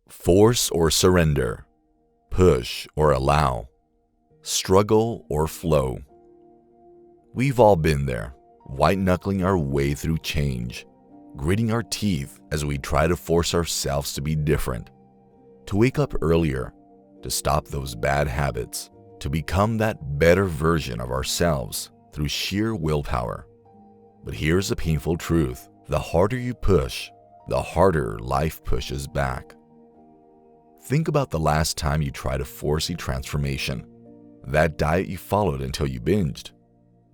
Force or surrender, push or allow, struggle or flow. We've all been there, white-knuckling our way through change, gritting our teeth as we try to force ourselves to be different, to wake up earlier, to stop those bad habits, to become that better version of ourselves through sheer willpower. But here's the painful truth: the harder you push, the harder life pushes back. Think about the last time you tried to force a transformation, that diet you followed until you binged,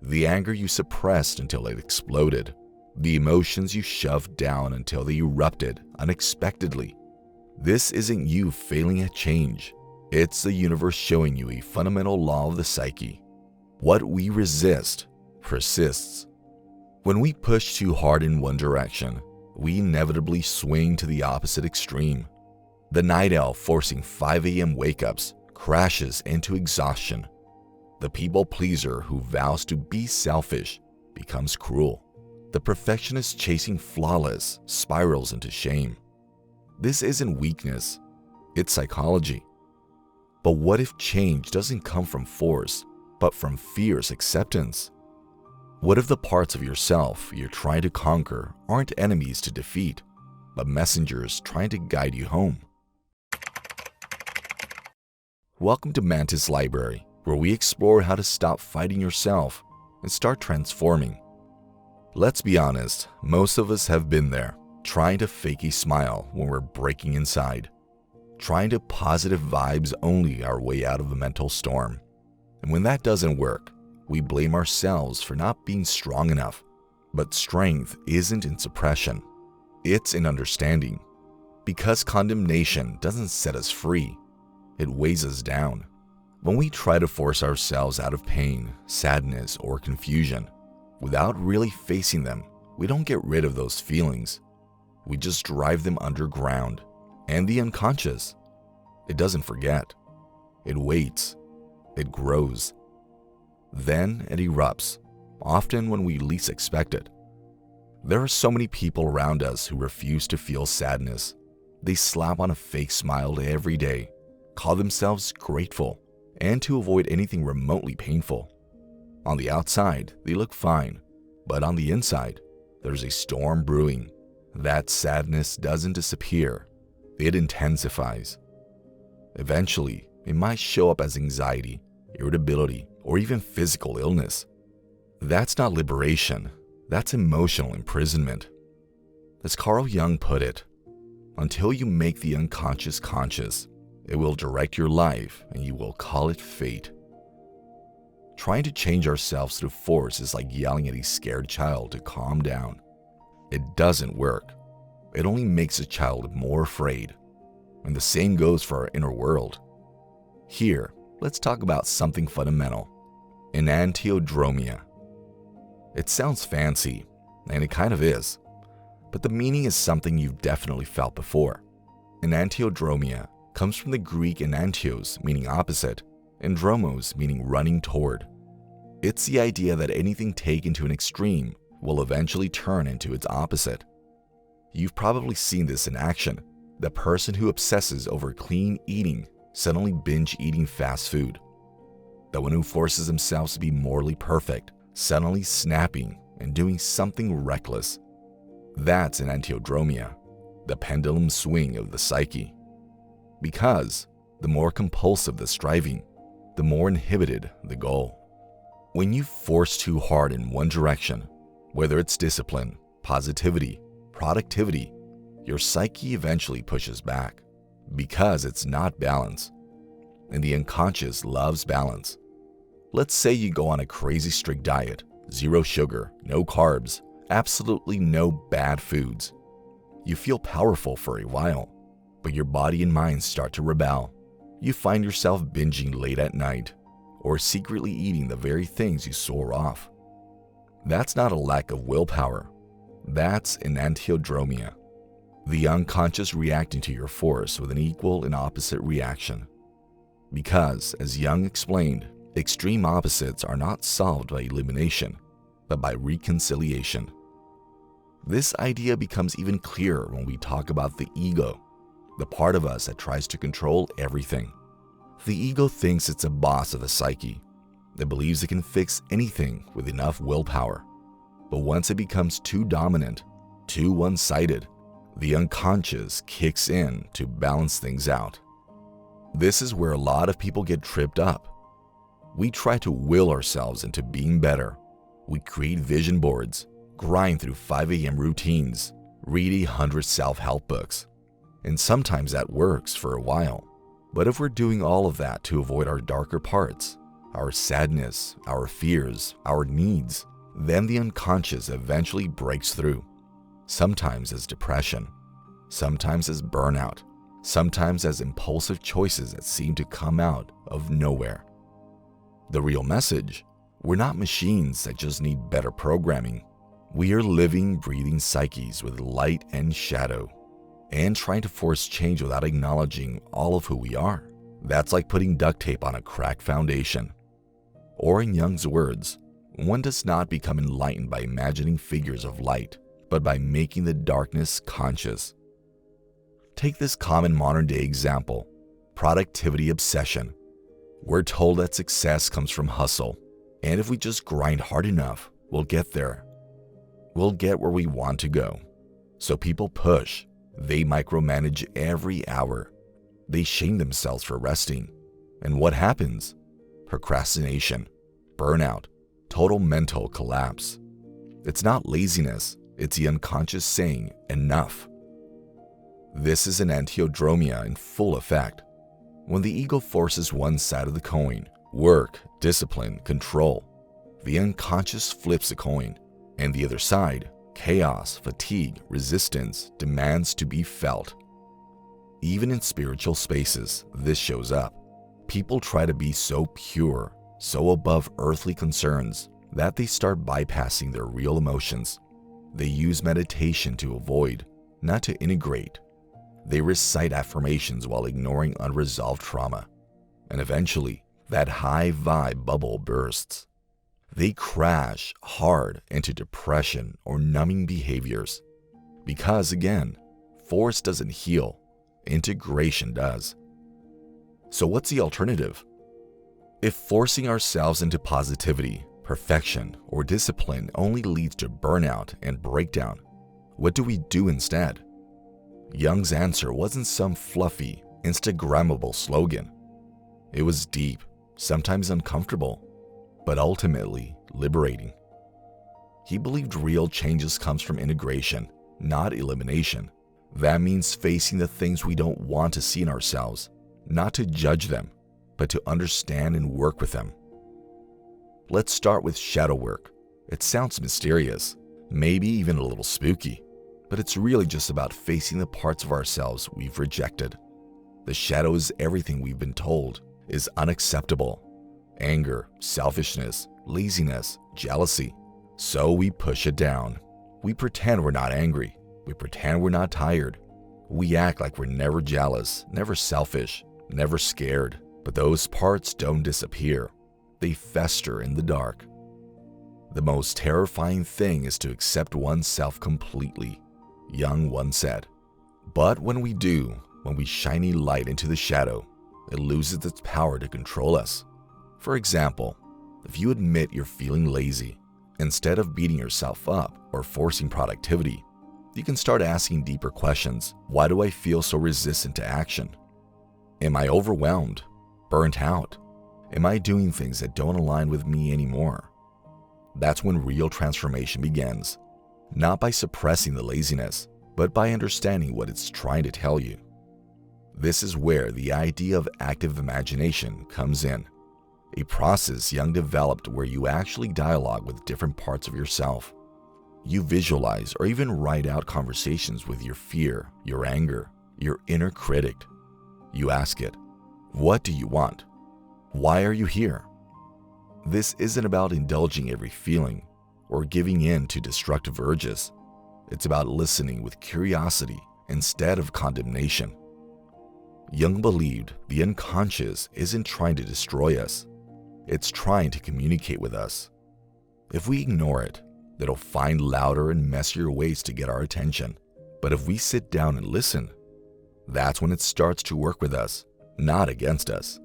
the anger you suppressed until it exploded, the emotions you shoved down until they erupted unexpectedly. This isn't you failing at change. It's the universe showing you a fundamental law of the psyche. What we resist persists. When we push too hard in one direction, we inevitably swing to the opposite extreme. The night owl forcing 5 a.m. wake-ups crashes into exhaustion. The people pleaser who vows to be selfish becomes cruel. The perfectionist chasing flawless spirals into shame. This isn't weakness, it's psychology. But what if change doesn't come from force, but from fierce acceptance? What if the parts of yourself you're trying to conquer aren't enemies to defeat, but messengers trying to guide you home? Welcome to Mantis Library, where we explore how to stop fighting yourself and start transforming. Let's be honest, most of us have been there, trying to fake a smile when we're breaking inside, trying to positive vibes only our way out of the mental storm. And when that doesn't work, we blame ourselves for not being strong enough. But strength isn't in suppression, it's in understanding. Because condemnation doesn't set us free, it weighs us down. When we try to force ourselves out of pain, sadness, or confusion, without really facing them, we don't get rid of those feelings. We just drive them underground. And the unconscious, it doesn't forget. It waits. It grows. Then it erupts, often when we least expect it. There are so many people around us who refuse to feel sadness. They slap on a fake smile every day, call themselves grateful, and to avoid anything remotely painful. On the outside, they look fine, but on the inside, there's a storm brewing. That sadness doesn't disappear, it intensifies. Eventually, it might show up as anxiety, irritability, or even physical illness. That's not liberation, that's emotional imprisonment. As Carl Jung put it, until you make the unconscious conscious, it will direct your life and you will call it fate. Trying to change ourselves through force is like yelling at a scared child to calm down. It doesn't work. It only makes a child more afraid. And the same goes for our inner world. Here, let's talk about something fundamental: enantiodromia. It sounds fancy, and it kind of is, but the meaning is something you've definitely felt before. Enantiodromia comes from the Greek enantios, meaning opposite, and dromos, meaning running toward. It's the idea that anything taken to an extreme will eventually turn into its opposite. You've probably seen this in action: the person who obsesses over clean eating suddenly binge eating fast food. The one who forces themselves to be morally perfect suddenly snapping and doing something reckless. That's enantiodromia, the pendulum swing of the psyche. Because the more compulsive the striving, the more inhibited the goal. When you force too hard in one direction, whether it's discipline, positivity, productivity, your psyche eventually pushes back because it's not balance. And the unconscious loves balance. Let's say you go on a crazy strict diet, 0 sugar, no carbs, absolutely no bad foods. You feel powerful for a while, but your body and mind start to rebel. You find yourself binging late at night or secretly eating the very things you swore off. That's not a lack of willpower. That's enantiodromia, the unconscious reacting to your force with an equal and opposite reaction. Because, as Jung explained, extreme opposites are not solved by elimination, but by reconciliation. This idea becomes even clearer when we talk about the ego. the part of us that tries to control everything. The ego thinks it's a boss of the psyche. It believes it can fix anything with enough willpower. But once it becomes too dominant, too one-sided, the unconscious kicks in to balance things out. This is where a lot of people get tripped up. We try to will ourselves into being better. We create vision boards, grind through 5 a.m. routines, read 100 self-help books. And sometimes that works for a while. But if we're doing all of that to avoid our darker parts, our sadness, our fears, our needs, then the unconscious eventually breaks through. Sometimes as depression, sometimes as burnout, sometimes as impulsive choices that seem to come out of nowhere. The real message: we're not machines that just need better programming. We are living, breathing psyches with light and shadow, and trying to force change without acknowledging all of who we are. That's like putting duct tape on a cracked foundation. Or in Jung's words, one does not become enlightened by imagining figures of light, but by making the darkness conscious. Take this common modern-day example: productivity obsession. We're told that success comes from hustle, and if we just grind hard enough, we'll get there. We'll get where we want to go. So people push. They micromanage every hour. They shame themselves for resting. And what happens? Procrastination, burnout, total mental collapse. It's not laziness, it's the unconscious saying, enough. This is an Antiodromia in full effect. When the ego forces one side of the coin, work, discipline, control, the unconscious flips the coin, and the other side, chaos, fatigue, resistance, demands to be felt. Even in spiritual spaces, this shows up. People try to be so pure, so above earthly concerns, that they start bypassing their real emotions. They use meditation to avoid, not to integrate. They recite affirmations while ignoring unresolved trauma. And eventually, that high vibe bubble bursts. They crash hard into depression or numbing behaviors. Because again, force doesn't heal, integration does. So what's the alternative? If forcing ourselves into positivity, perfection, or discipline only leads to burnout and breakdown, what do we do instead? Jung's answer wasn't some fluffy, Instagrammable slogan. It was deep, sometimes uncomfortable, but ultimately liberating. He believed real changes comes from integration, not elimination. That means facing the things we don't want to see in ourselves, not to judge them, but to understand and work with them. Let's start with shadow work. It sounds mysterious, maybe even a little spooky, but it's really just about facing the parts of ourselves we've rejected. The shadow is everything we've been told is unacceptable: anger, selfishness, laziness, jealousy. So we push it down. We pretend we're not angry. We pretend we're not tired. We act like we're never jealous, never selfish, never scared. But those parts don't disappear. They fester in the dark. The most terrifying thing is to accept oneself completely, Jung once said. But when we do, when we shine a light into the shadow, it loses its power to control us. For example, if you admit you're feeling lazy, instead of beating yourself up or forcing productivity, you can start asking deeper questions. Why do I feel so resistant to action? Am I overwhelmed? Burnt out? Am I doing things that don't align with me anymore? That's when real transformation begins, not by suppressing the laziness, but by understanding what it's trying to tell you. This is where the idea of active imagination comes in, a process Jung developed where you actually dialogue with different parts of yourself. You visualize or even write out conversations with your fear, your anger, your inner critic. You ask it, what do you want? Why are you here? This isn't about indulging every feeling or giving in to destructive urges. It's about listening with curiosity instead of condemnation. Jung believed the unconscious isn't trying to destroy us. It's trying to communicate with us. If we ignore it, it'll find louder and messier ways to get our attention. But if we sit down and listen, That's when it starts to work with us, not against us.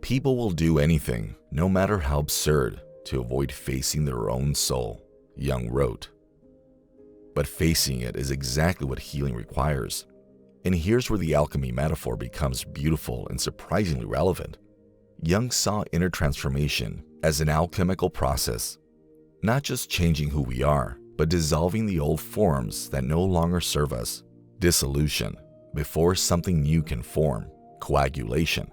People will do anything, no matter how absurd, to avoid facing their own soul, Jung wrote. But facing it is exactly what healing requires. And here's where the alchemy metaphor becomes beautiful and surprisingly relevant. Jung saw inner transformation as an alchemical process, not just changing who we are, but dissolving the old forms that no longer serve us, dissolution, before something new can form, coagulation.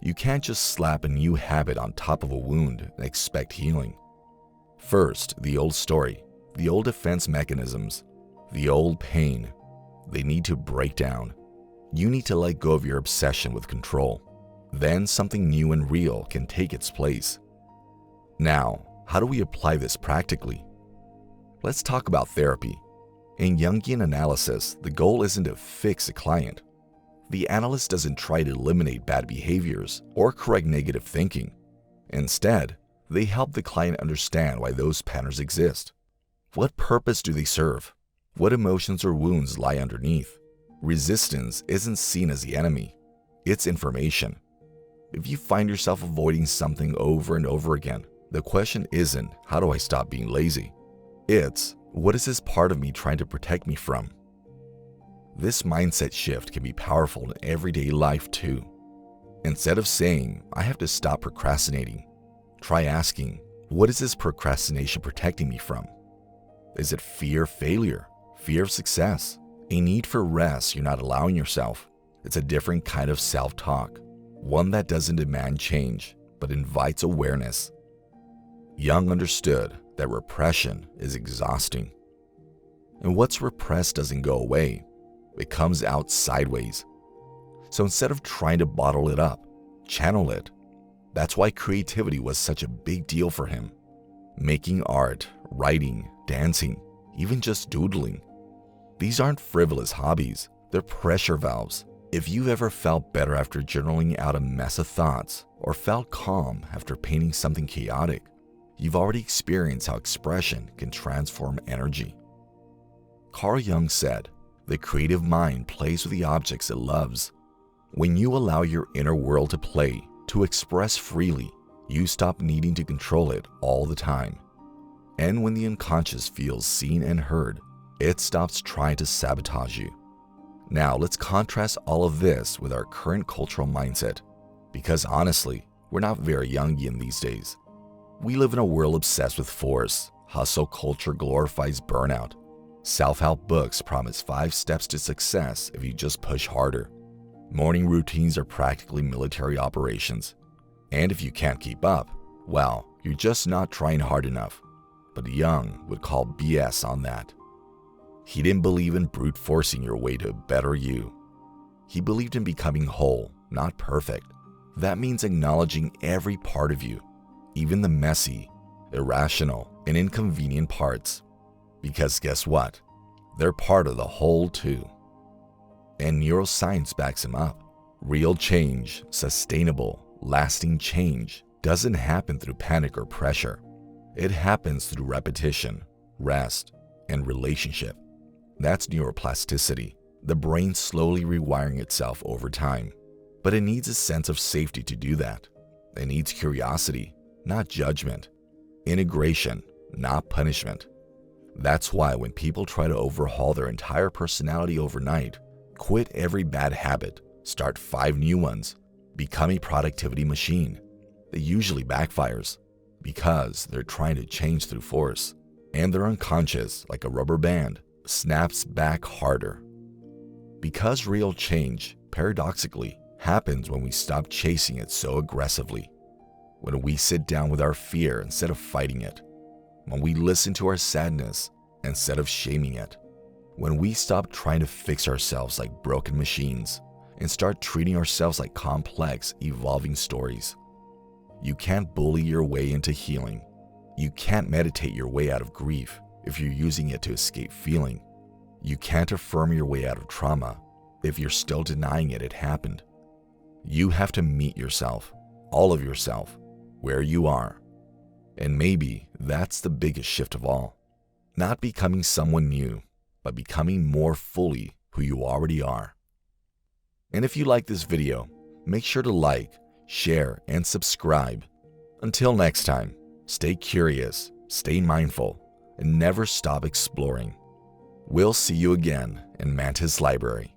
You can't just slap a new habit on top of a wound and expect healing. First, the old story, the old defense mechanisms, the old pain, they need to break down. You need to let go of your obsession with control. Then something new and real can take its place. Now, how do we apply this practically? Let's talk about therapy. In Jungian analysis, the goal isn't to fix a client. The analyst doesn't try to eliminate bad behaviors or correct negative thinking. Instead, they help the client understand why those patterns exist. What purpose do they serve? What emotions or wounds lie underneath? Resistance isn't seen as the enemy. It's information. If you find yourself avoiding something over and over again, the question isn't, how do I stop being lazy? It's, what is this part of me trying to protect me from? This mindset shift can be powerful in everyday life too. Instead of saying, I have to stop procrastinating, try asking, what is this procrastination protecting me from? Is it fear of failure, fear of success, a need for rest you're not allowing yourself? It's a different kind of self-talk, one that doesn't demand change, but invites awareness. Jung understood that repression is exhausting. And what's repressed doesn't go away. It comes out sideways. So instead of trying to bottle it up, channel it. That's why creativity was such a big deal for him. Making art, writing, dancing, even just doodling. These aren't frivolous hobbies, they're pressure valves. If you've ever felt better after journaling out a mess of thoughts, or felt calm after painting something chaotic, you've already experienced how expression can transform energy. Carl Jung said, the creative mind plays with the objects it loves. When you allow your inner world to play, to express freely, you stop needing to control it all the time. And when the unconscious feels seen and heard, it stops trying to sabotage you. Now let's contrast all of this with our current cultural mindset, because honestly, we're not very Jungian these days. We live in a world obsessed with force. Hustle culture glorifies burnout. Self-help books promise 5 steps to success if you just push harder. Morning routines are practically military operations. And if you can't keep up, well, you're just not trying hard enough. But Jung would call BS on that. He didn't believe in brute forcing your way to a better you. He believed in becoming whole, not perfect. That means acknowledging every part of you, even the messy, irrational, and inconvenient parts. Because guess what? They're part of the whole too. And neuroscience backs him up. Real change, sustainable, lasting change, doesn't happen through panic or pressure. It happens through repetition, rest, and relationship. That's neuroplasticity, the brain slowly rewiring itself over time. But it needs a sense of safety to do that. It needs curiosity, not judgment. Integration, not punishment. That's why when people try to overhaul their entire personality overnight, quit every bad habit, start 5 new ones, become a productivity machine, it usually backfires because they're trying to change through force, and their unconscious, like a rubber band, snaps back harder. Because real change, paradoxically, happens when we stop chasing it so aggressively, when we sit down with our fear instead of fighting it, when we listen to our sadness instead of shaming it, when we stop trying to fix ourselves like broken machines and start treating ourselves like complex, evolving stories. You can't bully your way into healing. You can't meditate your way out of grief if you're using it to escape feeling. You can't affirm your way out of trauma if you're still denying it happened. You have to meet yourself, all of yourself, where you are. And maybe that's the biggest shift of all. Not becoming someone new, but becoming more fully who you already are. And if you like this video, make sure to like, share, and subscribe. Until next time, stay curious, stay mindful, and never stop exploring. We'll see you again in Mantis Library.